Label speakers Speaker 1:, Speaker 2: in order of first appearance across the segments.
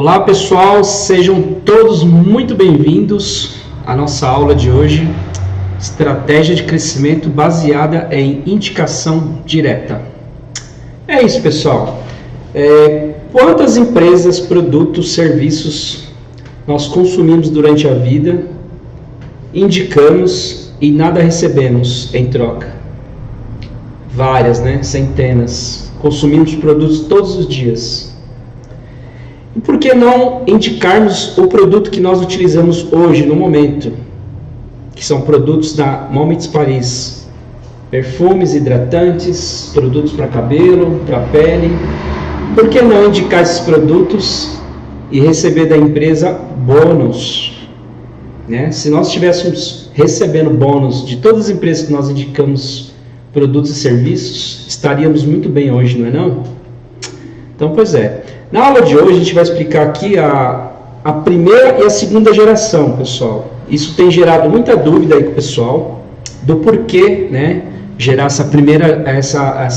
Speaker 1: Olá pessoal, sejam todos muito bem-vindos à nossa aula de hoje, Estratégia de Crescimento Baseada em Indicação Direta. É isso pessoal, quantas empresas, produtos, serviços nós consumimos durante a vida, indicamos e nada recebemos em troca? Várias, né? Centenas. Consumimos produtos todos os dias. E por que não indicarmos o produto que nós utilizamos hoje, no momento? Que são produtos da Moments Paris. Perfumes, hidratantes, produtos para cabelo, para pele. Por que não indicar esses produtos e receber da empresa bônus? Né? Se nós estivéssemos recebendo bônus de todas as empresas que nós indicamos produtos e serviços, estaríamos muito bem hoje, não é não? Então, pois é. Na aula de hoje a gente vai explicar aqui a primeira e a segunda geração, pessoal. Isso tem gerado muita dúvida aí com o pessoal, do porquê, né, gerar essa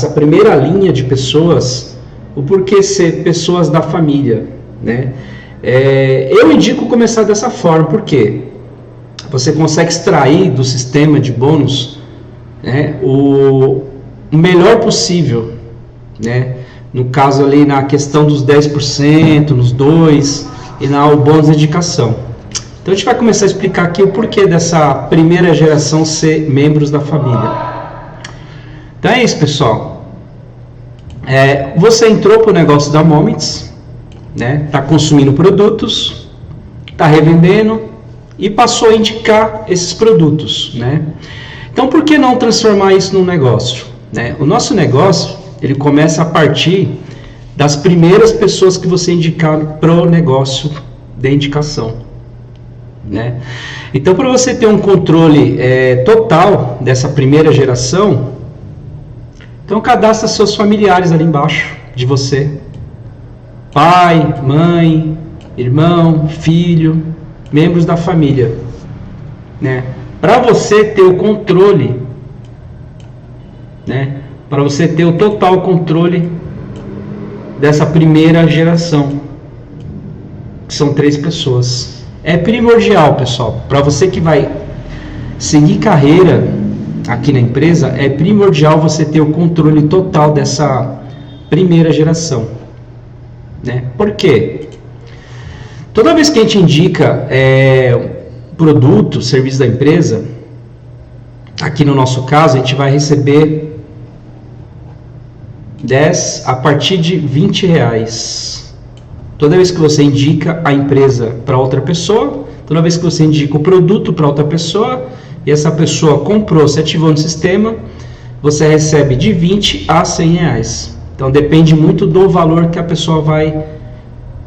Speaker 1: primeira linha de pessoas, o porquê ser pessoas da família, né? Eu indico começar dessa forma, porque você consegue extrair do sistema de bônus, né, o melhor possível, né? No caso ali na questão dos 10%, nos 2% e o bônus de indicação. Então a gente vai começar a explicar aqui o porquê dessa primeira geração ser membros da família. Então é isso pessoal. Você entrou para o negócio da Moments, né? Está consumindo produtos, está revendendo e passou a indicar esses produtos, né? Então por que não transformar isso num negócio, né? O nosso negócio, ele começa a partir das primeiras pessoas que você indicar para o negócio de indicação, né? Então, para você ter um controle total dessa primeira geração, então cadastra seus familiares ali embaixo de você. Pai, mãe, irmão, filho, membros da família, né? Para você ter o controle, né? Para você ter o total controle dessa primeira geração, que são 3 pessoas. É primordial, pessoal, para você que vai seguir carreira aqui na empresa, é primordial você ter o controle total dessa primeira geração, né? Por quê? Toda vez que a gente indica produto, serviço da empresa, aqui no nosso caso, a gente vai receber 10 a partir de R$20. Toda vez que você indica a empresa para outra pessoa, toda vez que você indica o produto para outra pessoa, e essa pessoa comprou, se ativou no sistema, você recebe de R$20 a R$100. Então depende muito do valor que a pessoa vai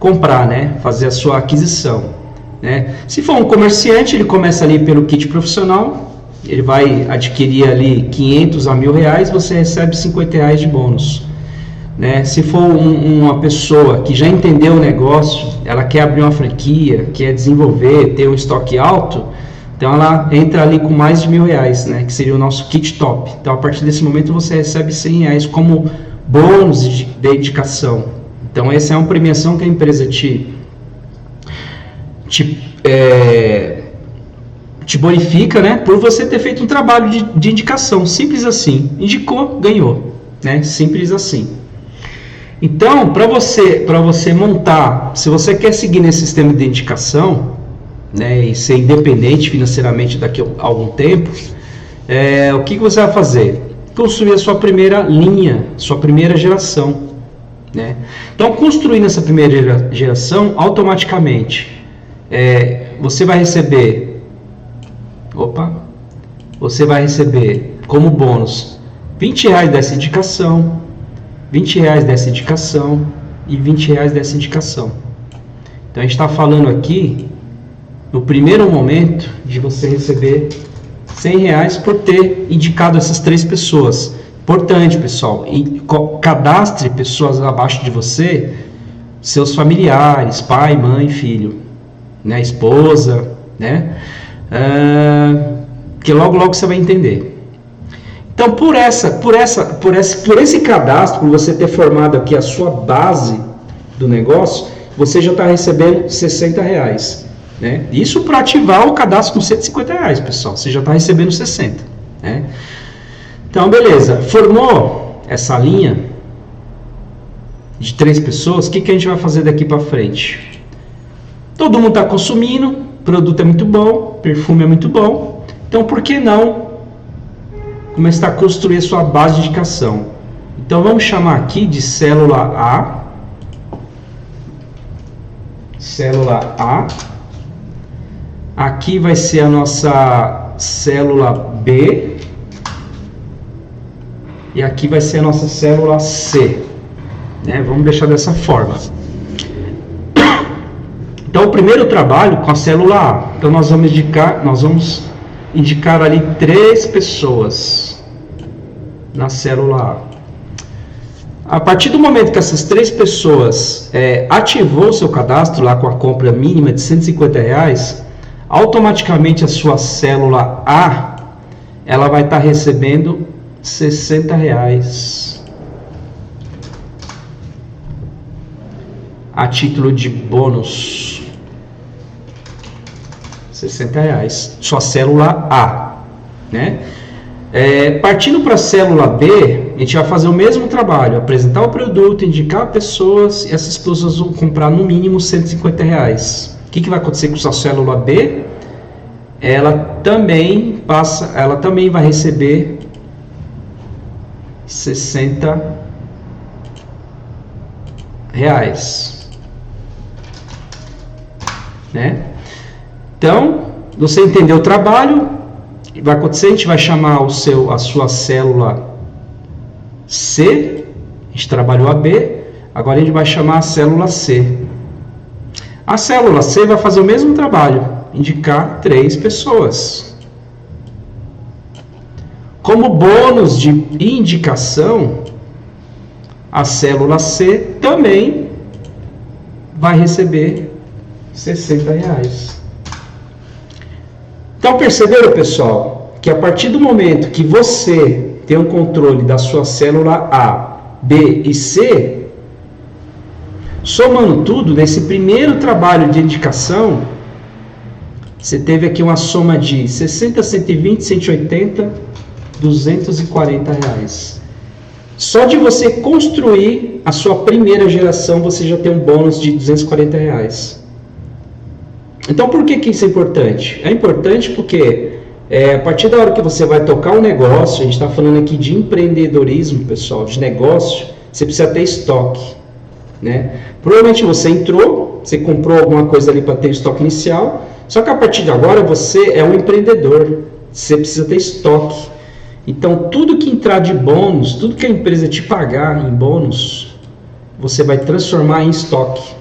Speaker 1: comprar, né? Fazer a sua aquisição, né? Se for um comerciante, ele começa ali pelo kit profissional. Ele vai adquirir ali 500 a R$1.000, você recebe R$50 de bônus, né? Se for uma pessoa que já entendeu o negócio, ela quer abrir uma franquia, quer desenvolver, ter um estoque alto, então ela entra ali com mais de R$1.000, né? Que seria o nosso kit top. Então a partir desse momento você recebe R$100 como bônus de indicação. Então essa é uma premiação que a empresa te bonifica, né, por você ter feito um trabalho de indicação, simples assim. Indicou, ganhou, né? Simples assim. Então, para você montar, se você quer seguir nesse sistema de indicação, né, e ser independente financeiramente daqui a algum tempo, o que você vai fazer? Construir a sua primeira linha, sua primeira geração, né? Então, construindo essa primeira geração, automaticamente, você vai receber como bônus R$20 dessa indicação, R$20 dessa indicação e R$20 dessa indicação. Então a gente está falando aqui, no primeiro momento, de você receber R$100 por ter indicado essas 3 pessoas. Importante, pessoal, cadastre pessoas abaixo de você, seus familiares, pai, mãe, filho, né, esposa, né? Que logo você vai entender. Então, por esse cadastro, por você ter formado aqui a sua base do negócio, você já está recebendo R$60, né? Isso para ativar o cadastro com R$150, pessoal, você já está recebendo 60, né? Então, beleza, formou essa linha de 3 pessoas, o que a gente vai fazer daqui para frente? Todo mundo está consumindo, o produto é muito bom, perfume é muito bom, então por que não começar a construir a sua base de indicação? Então vamos chamar aqui de célula A, aqui vai ser a nossa célula B, e aqui vai ser a nossa célula C, né? Vamos deixar dessa forma. Então o primeiro trabalho com a célula A, então nós vamos indicar ali 3 pessoas na célula A. A partir do momento que essas 3 pessoas ativou o seu cadastro lá com a compra mínima de R$150, automaticamente a sua célula A, ela vai estar recebendo R$60 a título de bônus. R$60, sua célula A, né? Partindo para a célula B, a gente vai fazer o mesmo trabalho, apresentar o produto, indicar pessoas, e essas pessoas vão comprar no mínimo R$150. O que vai acontecer com a sua célula B? Ela também vai receber R$60, né? Então, você entendeu o trabalho, vai acontecer, a gente vai chamar a sua célula C, a gente trabalhou a B, agora a gente vai chamar a célula C. A célula C vai fazer o mesmo trabalho, indicar 3 pessoas. Como bônus de indicação, a célula C também vai receber R$60. Então perceberam, pessoal, que a partir do momento que você tem um controle da sua célula A, B e C, somando tudo, nesse primeiro trabalho de indicação, você teve aqui uma soma de 60, 120, 180, R$240. Só de você construir a sua primeira geração, você já tem um bônus de R$240. Então, por que isso é importante? É importante porque a partir da hora que você vai tocar um negócio, a gente está falando aqui de empreendedorismo, pessoal, de negócio, você precisa ter estoque, né? Provavelmente você entrou, você comprou alguma coisa ali para ter estoque inicial, só que a partir de agora você é um empreendedor, você precisa ter estoque. Então, tudo que entrar de bônus, tudo que a empresa te pagar em bônus, você vai transformar em estoque.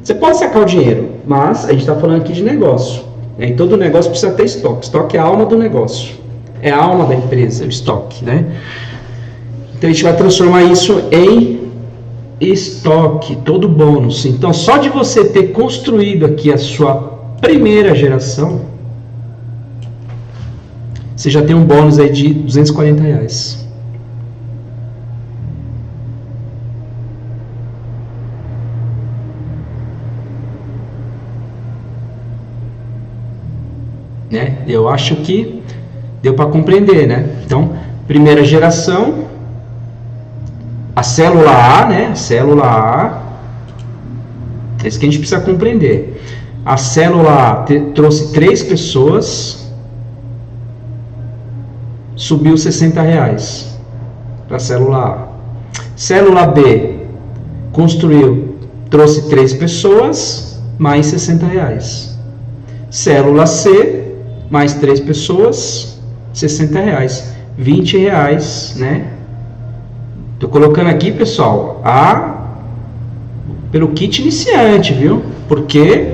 Speaker 1: Você pode sacar o dinheiro, mas a gente está falando aqui de negócio. E todo negócio precisa ter estoque. Estoque é a alma do negócio. É a alma da empresa, o estoque, né? Então a gente vai transformar isso em estoque, todo bônus. Então só de você ter construído aqui a sua primeira geração, você já tem um bônus aí de R$240. Né? Eu acho que deu para compreender, né? Então, primeira geração, a célula A, né? A célula A, é isso que a gente precisa compreender. A célula A trouxe 3 pessoas, subiu R$60 para a célula A. Célula B construiu, trouxe 3 pessoas, mais R$60. Célula C, mais 3 pessoas, R$60, R$20, né? Tô colocando aqui, pessoal, pelo kit iniciante, viu? Porque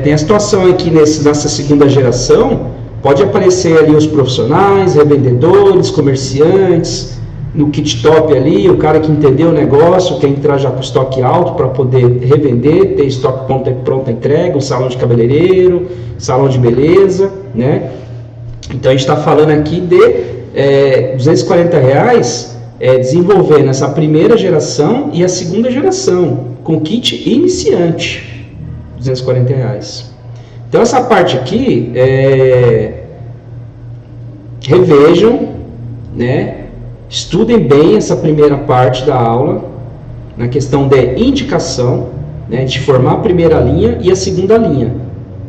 Speaker 1: tem a situação aqui nessa segunda geração, pode aparecer ali os profissionais, revendedores, comerciantes, no kit top ali, o cara que entendeu o negócio, quer entrar já com estoque alto para poder revender, ter estoque pronta entrega, um salão de cabeleireiro, salão de beleza, né? Então a gente está falando aqui de R$240 desenvolvendo essa primeira geração e a segunda geração. com kit iniciante, R$240. Então essa parte aqui, revejam, né? Estudem bem essa primeira parte da aula, na questão de indicação, né? De formar a primeira linha e a segunda linha,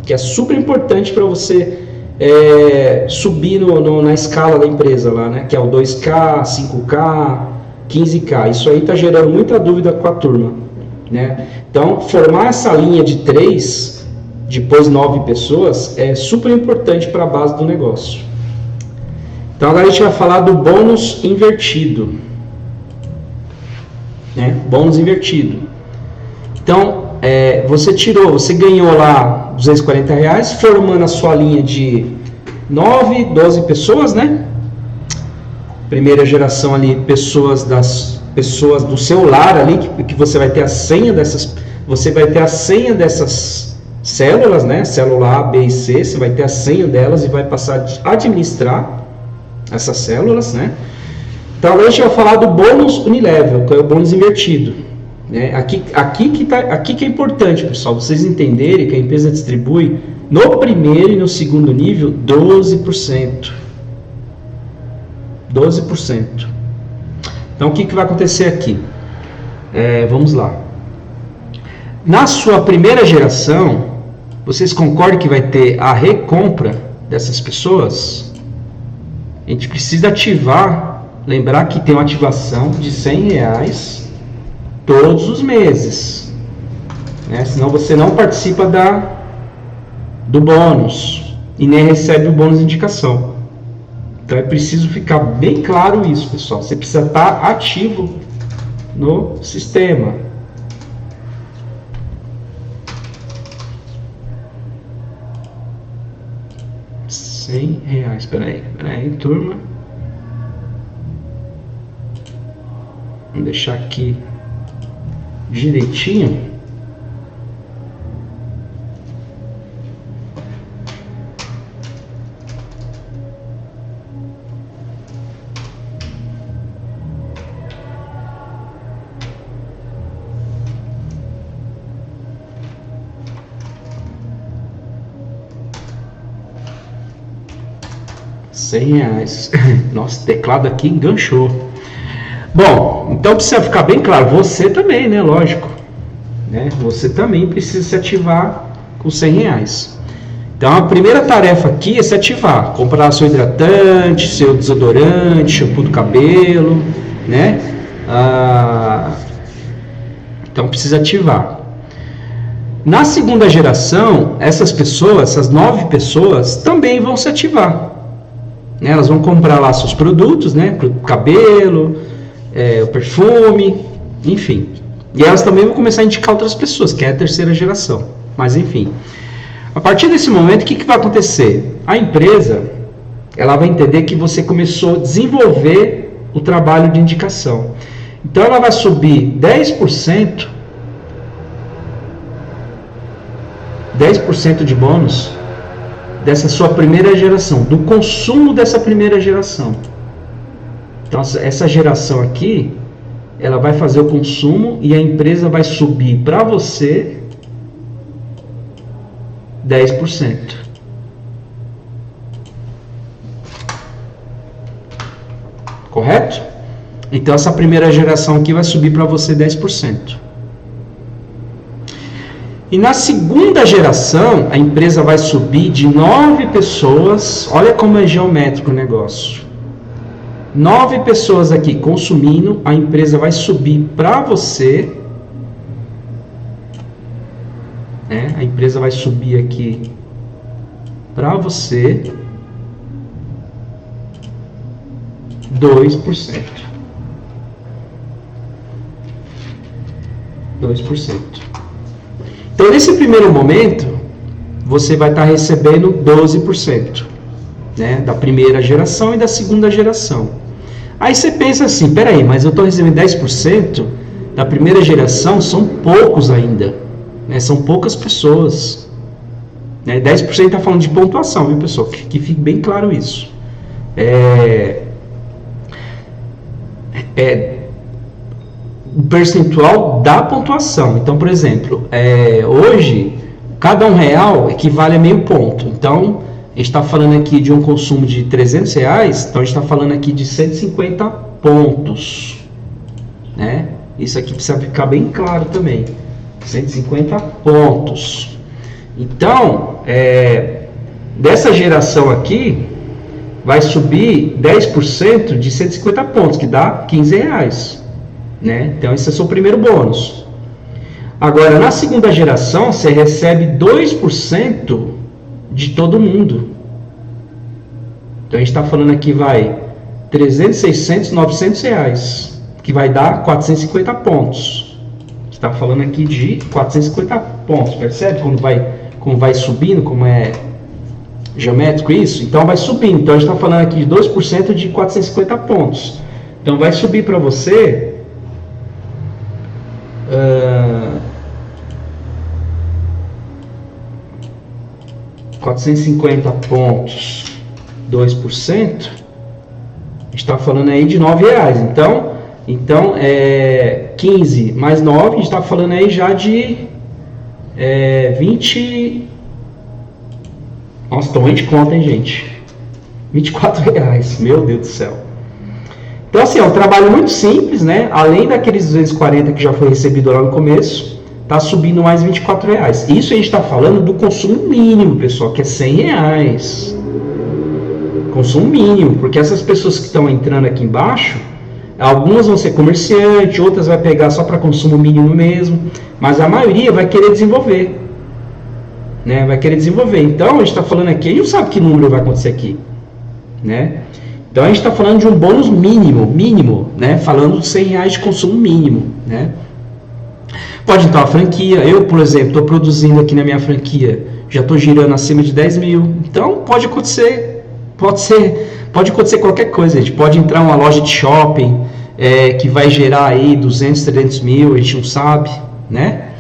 Speaker 1: que é super importante para você subir na escala da empresa lá, né? Que é o 2K, 5K, 15K. Isso aí está gerando muita dúvida com a turma, né? Então, formar essa linha de 3, depois 9 pessoas, é super importante para a base do negócio. Então, agora a gente vai falar do bônus invertido, né? Bônus invertido. Então, você ganhou lá R$240, formando a sua linha de 9, 12 pessoas, né? Primeira geração ali, pessoas do seu lar ali, que você vai ter a senha dessas, células, né? Célula A, B e C, você vai ter a senha delas e vai passar a administrar essas células, né? Então agora a gente vai falar do bônus unilevel, que é o bônus invertido, né? Aqui que é importante, pessoal, vocês entenderem que a empresa distribui no primeiro e no segundo nível 12%. 12%. Então o que vai acontecer aqui? Vamos lá. Na sua primeira geração, vocês concordam que vai ter a recompra dessas pessoas? A gente precisa ativar, lembrar que tem uma ativação de R$100 todos os meses, né? Senão você não participa do bônus e nem recebe o bônus de indicação. Então é preciso ficar bem claro isso, pessoal. Você precisa estar ativo no sistema. R$100. Espera aí, turma. Vamos deixar aqui direitinho. R$100. Nossa, o teclado aqui enganchou. Bom, então precisa ficar bem claro, você também, né? Lógico, né? Você também precisa se ativar com R$100. Então a primeira tarefa aqui é se ativar, comprar seu hidratante, seu desodorante, shampoo do cabelo, né? Então precisa ativar. Na segunda geração, essas 9 pessoas também vão se ativar. Elas vão comprar lá seus produtos, né, para o cabelo, o perfume, enfim. E elas também vão começar a indicar outras pessoas, que é a terceira geração. Mas enfim, a partir desse momento, o que vai acontecer? A empresa, ela vai entender que você começou a desenvolver o trabalho de indicação. Então ela vai subir 10% de bônus dessa sua primeira geração, do consumo dessa primeira geração. Então essa geração aqui, ela vai fazer o consumo e a empresa vai subir para você 10%. Correto? Então essa primeira geração aqui vai subir para você 10%. E na segunda geração, a empresa vai subir de 9 pessoas, olha como é geométrico o negócio. 9 pessoas aqui consumindo, a empresa vai subir para você, né? A empresa vai subir aqui para você 2%. 2%. Então, nesse primeiro momento, você vai estar recebendo 12%, né, da primeira geração e da segunda geração. Aí você pensa assim, peraí, mas eu estou recebendo 10% da primeira geração, são poucos ainda, né, são poucas pessoas. Né, 10% está falando de pontuação, viu, pessoal? Que fique bem claro isso. o percentual da pontuação. Então, por exemplo, hoje, cada R$1 equivale a meio ponto. Então, a gente está falando aqui de um consumo de R$300, então a gente está falando aqui de 150 pontos. Né? Isso aqui precisa ficar bem claro também. 150 pontos. Então, dessa geração aqui, vai subir 10% de 150 pontos, que dá R$15. Né? Então, esse é o seu primeiro bônus. Agora, na segunda geração, você recebe 2% de todo mundo. Então, a gente está falando aqui, vai 300, 600, R$900, que vai dar 450 pontos. Está falando aqui de 450 pontos, percebe como vai subindo, como é geométrico isso? Então vai subindo, então a gente está falando aqui de 2% de 450 pontos. Então vai subir para você 450 pontos, 2%, a gente está falando aí de R$9. Então 15 mais 9, a gente está falando aí já de 20. Nossa, tô ruim de conta, hein, gente? R$24, meu Deus do céu. Então, assim, é um trabalho muito simples, né? Além daqueles 240 que já foi recebido lá no começo, tá subindo mais R$24. Isso a gente está falando do consumo mínimo, pessoal, que é R$100. Consumo mínimo, porque essas pessoas que estão entrando aqui embaixo, algumas vão ser comerciantes, outras vai pegar só para consumo mínimo mesmo, mas a maioria vai querer desenvolver. Né, vai querer desenvolver. Então, a gente está falando aqui, a gente não sabe que número vai acontecer aqui. Né? Então, a gente está falando de um bônus mínimo, né? Falando de R$100 de consumo mínimo. Né? Pode entrar uma franquia. Eu, por exemplo, estou produzindo aqui na minha franquia, já estou girando acima de 10 mil. Então, pode acontecer qualquer coisa. A gente pode entrar uma loja de shopping que vai gerar aí 200, 300 mil, a gente não sabe, né?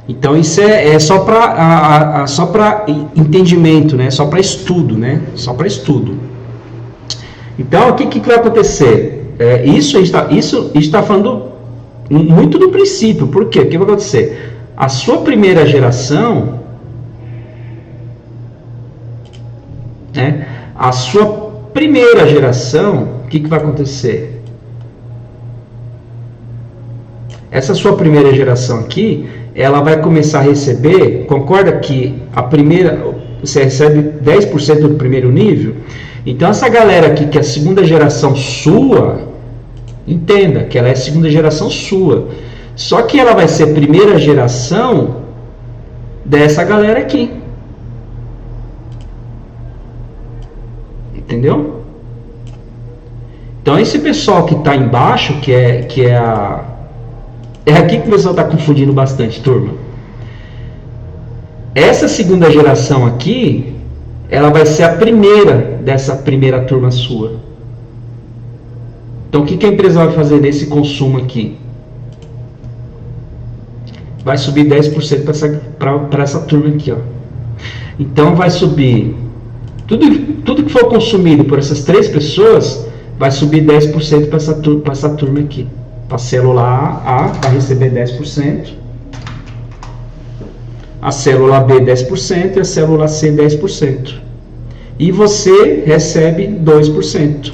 Speaker 1: Então isso é só para entendimento, né? Só para estudo, né? Só para estudo. Então o que vai acontecer? Isso está falando muito do princípio. Por quê? O que vai acontecer? A sua primeira geração, né? A sua primeira geração, o que vai acontecer? Essa sua primeira geração aqui, ela vai começar a receber, concorda que a primeira, você recebe 10% do primeiro nível? Então essa galera aqui, que é a segunda geração sua, entenda que ela é a segunda geração sua, só que ela vai ser a primeira geração dessa galera aqui. Entendeu? Então esse pessoal que está embaixo, que é aqui que o pessoal está confundindo bastante, turma. Essa segunda geração aqui, ela vai ser a primeira dessa primeira turma sua. Então o que a empresa vai fazer nesse consumo aqui? Vai subir 10% para essa turma aqui, ó. Então vai subir tudo que for consumido por essas 3 pessoas, vai subir 10% para essa turma aqui. A célula A vai receber 10%, a célula B 10% e a célula C 10%. E você recebe 2%.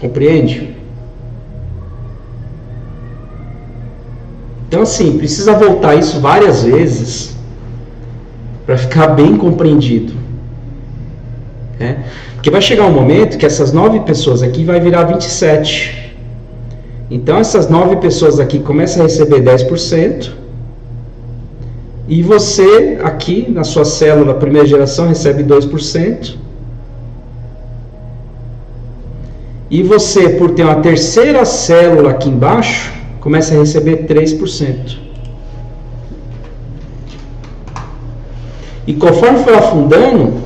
Speaker 1: Compreende? Então, assim, precisa voltar isso várias vezes para ficar bem compreendido. Porque vai chegar um momento que essas 9 pessoas aqui vai virar 27. Então essas 9 pessoas aqui começam a receber 10%. E você aqui na sua célula primeira geração recebe 2%. E você, por ter uma terceira célula aqui embaixo, começa a receber 3%. E conforme for afundando,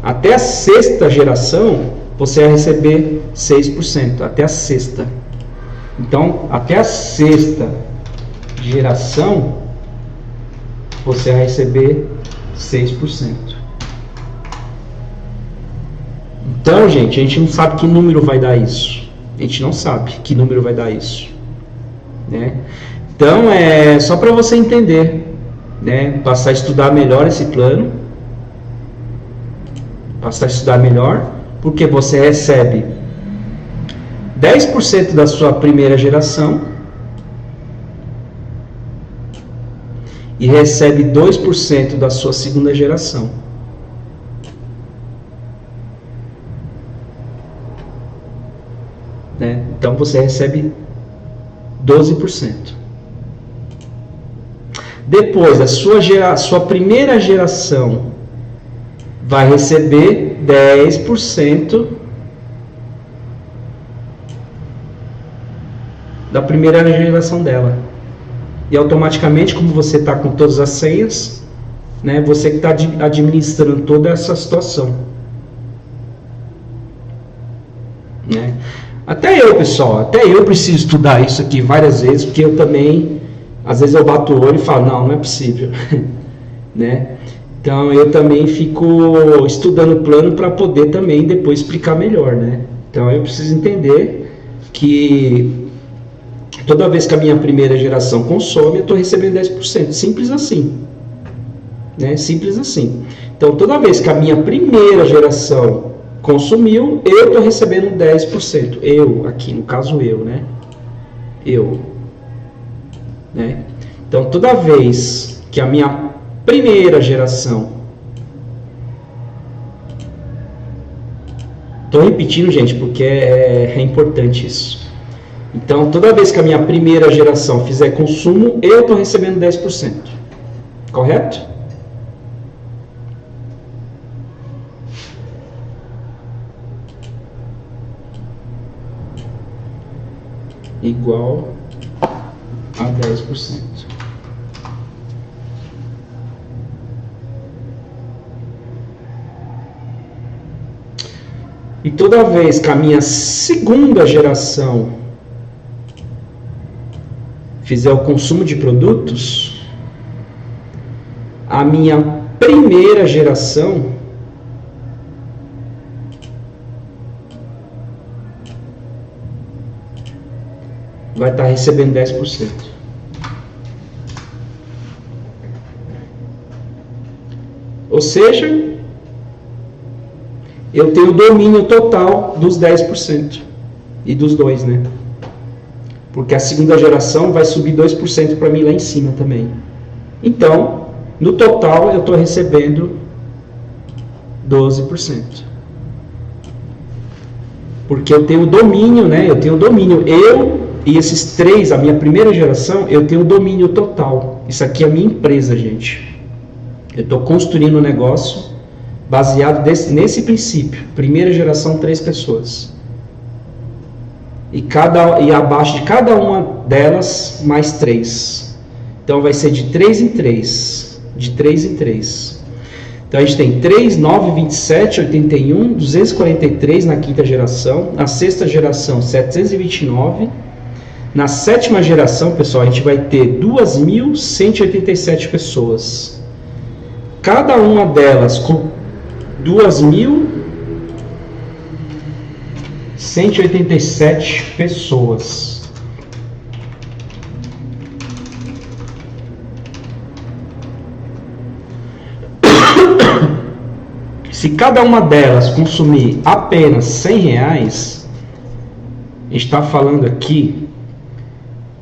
Speaker 1: até a sexta geração, você vai receber 6%. Até a sexta. Então, até a sexta geração, você vai receber 6%. Então, gente, a gente não sabe que número vai dar isso. A gente não sabe que número vai dar isso, né? Então, é só para você entender, né? Passar a estudar melhor esse plano. Passar a estudar melhor, porque você recebe 10% da sua primeira geração e recebe 2% da sua segunda geração. Né? Então você recebe 12%. Depois, a sua primeira geração vai receber 10% da primeira geração dela. E automaticamente, como você está com todas as senhas, né, você que está administrando toda essa situação. Né? Até eu, pessoal, até eu preciso estudar isso aqui várias vezes, porque eu também, às vezes eu bato o olho e falo, não é possível. Né? Então eu também fico estudando o plano para poder também depois explicar melhor, né? Então eu preciso entender que toda vez que a minha primeira geração consome, eu estou recebendo 10%. Simples assim. Né? Simples assim. Então toda vez que a minha primeira geração consumiu, eu estou recebendo 10%. Eu, aqui no caso eu, né? Eu. Né? Então toda vez que a minha primeira geração, estou repetindo, gente, porque é importante isso. Então, toda vez que a minha primeira geração fizer consumo, eu estou recebendo 10%. Correto? Igual a 10%. E toda vez que a minha segunda geração fizer o consumo de produtos, a minha primeira geração vai estar recebendo 10%. Ou seja, eu tenho o domínio total dos 10% e dos 2%, né? Porque a segunda geração vai subir 2% para mim lá em cima também. Então, no total, eu estou recebendo 12%. Porque eu tenho o domínio, né? Eu tenho o domínio. Eu e esses 3, a minha primeira geração, eu tenho o domínio total. Isso aqui é a minha empresa, gente. Eu estou construindo um negócio baseado nesse princípio. Primeira geração, 3 pessoas. E abaixo de cada uma delas, mais 3. Então vai ser de 3 em 3. De 3 em 3. Então a gente tem 3, 9, 27, 81, 243 na quinta geração. Na sexta geração, 729. Na sétima geração, pessoal, a gente vai ter 2.187 pessoas. Cada uma delas com 2.187 pessoas. Se cada uma delas consumir apenas R$100, a gente está falando aqui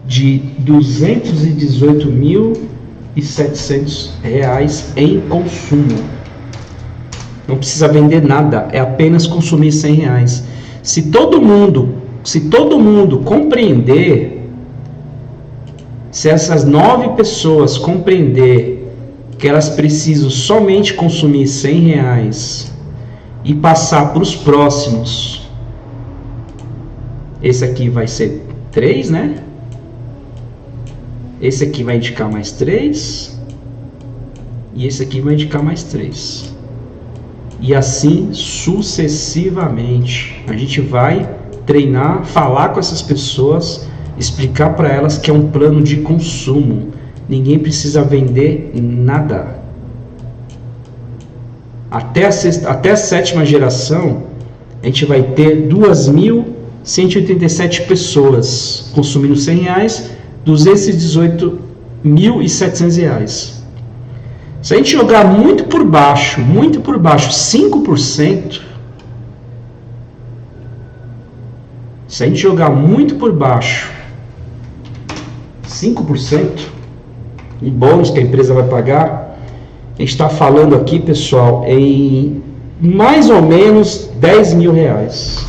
Speaker 1: de R$218.700 em consumo. Não precisa vender nada, é apenas consumir R$100. Se todo mundo compreender, se essas 9 pessoas compreender que elas precisam somente consumir R$100 e passar para os próximos, esse aqui vai ser 3, né? Esse aqui vai indicar mais 3 e esse aqui vai indicar mais 3. E assim sucessivamente. A gente vai treinar, falar com essas pessoas, explicar para elas que é um plano de consumo. Ninguém precisa vender nada. Até a sétima geração, a gente vai ter 2.187 pessoas consumindo R$100, R$218.700. Se a gente jogar muito por baixo, 5%, se a gente jogar muito por baixo, 5% de bônus que a empresa vai pagar, a gente está falando aqui, pessoal, em mais ou menos R$10.000.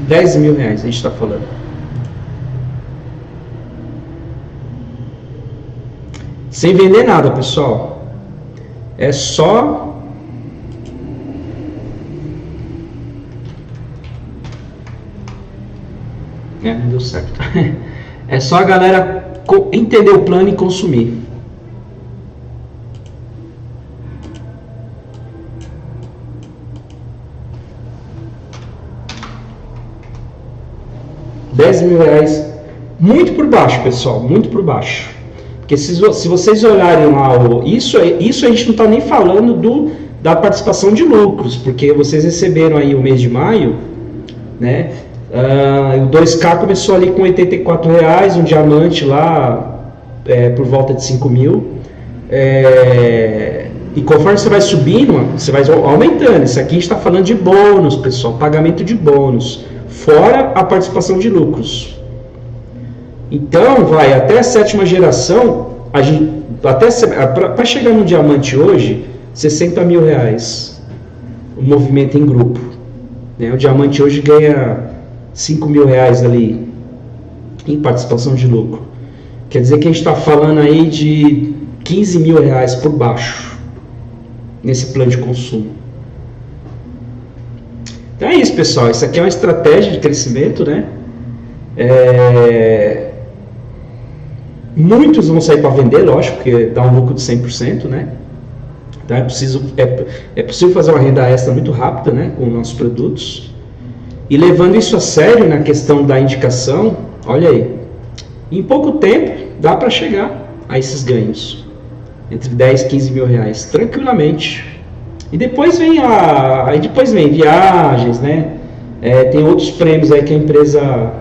Speaker 1: R$10.000 a gente está falando. Sem vender nada, pessoal. É só... não deu certo. É só a galera entender o plano e consumir. R$10.000, muito por baixo, pessoal, muito por baixo. Porque se vocês olharem lá, isso a gente não está nem falando da participação de lucros, porque vocês receberam aí o mês de maio, né? O 2K começou ali com R$84, um diamante lá por volta de 5.000. E conforme você vai subindo, você vai aumentando. Isso aqui a gente está falando de bônus, pessoal, pagamento de bônus, fora a participação de lucros. Então, vai até a 7ª geração, para chegar no diamante hoje, R$60.000 o movimento em grupo. Né? O diamante hoje ganha R$5.000 ali em participação de lucro. Quer dizer que a gente está falando aí de R$15.000 por baixo nesse plano de consumo. Então é isso, pessoal. Isso aqui é uma estratégia de crescimento, né? Muitos vão sair para vender, lógico, porque dá um lucro de 100%, né? Então é possível fazer uma renda extra muito rápida, né, com nossos produtos. E levando isso a sério na questão da indicação, olha aí, em pouco tempo dá para chegar a esses ganhos, entre 10 e 15 mil reais, tranquilamente. E depois vem viagens, né? Tem outros prêmios aí que a empresa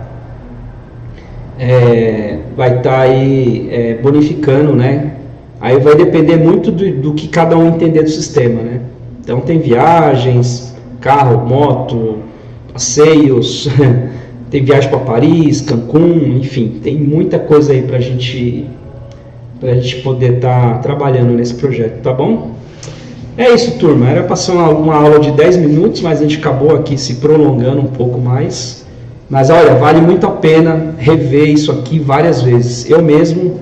Speaker 1: vai estar aí bonificando, né? Aí vai depender muito do que cada um entender do sistema, né? Então tem viagens, carro, moto, passeios, tem viagem para Paris, Cancún, enfim, tem muita coisa aí pra gente poder estar trabalhando nesse projeto, tá bom? É isso, turma, era para ser uma aula de 10 minutos, mas a gente acabou aqui se prolongando um pouco mais. Mas olha, vale muito a pena rever isso aqui várias vezes. Eu mesmo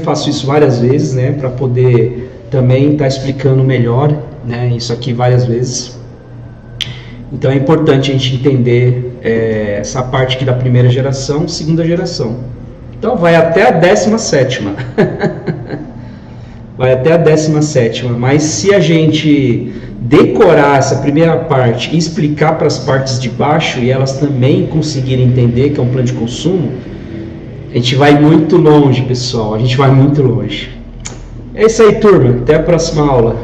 Speaker 1: faço isso várias vezes, né, para poder também estar explicando melhor, né, isso aqui várias vezes. Então é importante a gente entender essa parte aqui da primeira geração, segunda geração. Então vai até a 17ª. Vai até a 17ª, mas se a gente decorar essa primeira parte e explicar para as partes de baixo e elas também conseguirem entender que é um plano de consumo, a gente vai muito longe, pessoal, a gente vai muito longe. É isso aí, turma, até a próxima aula.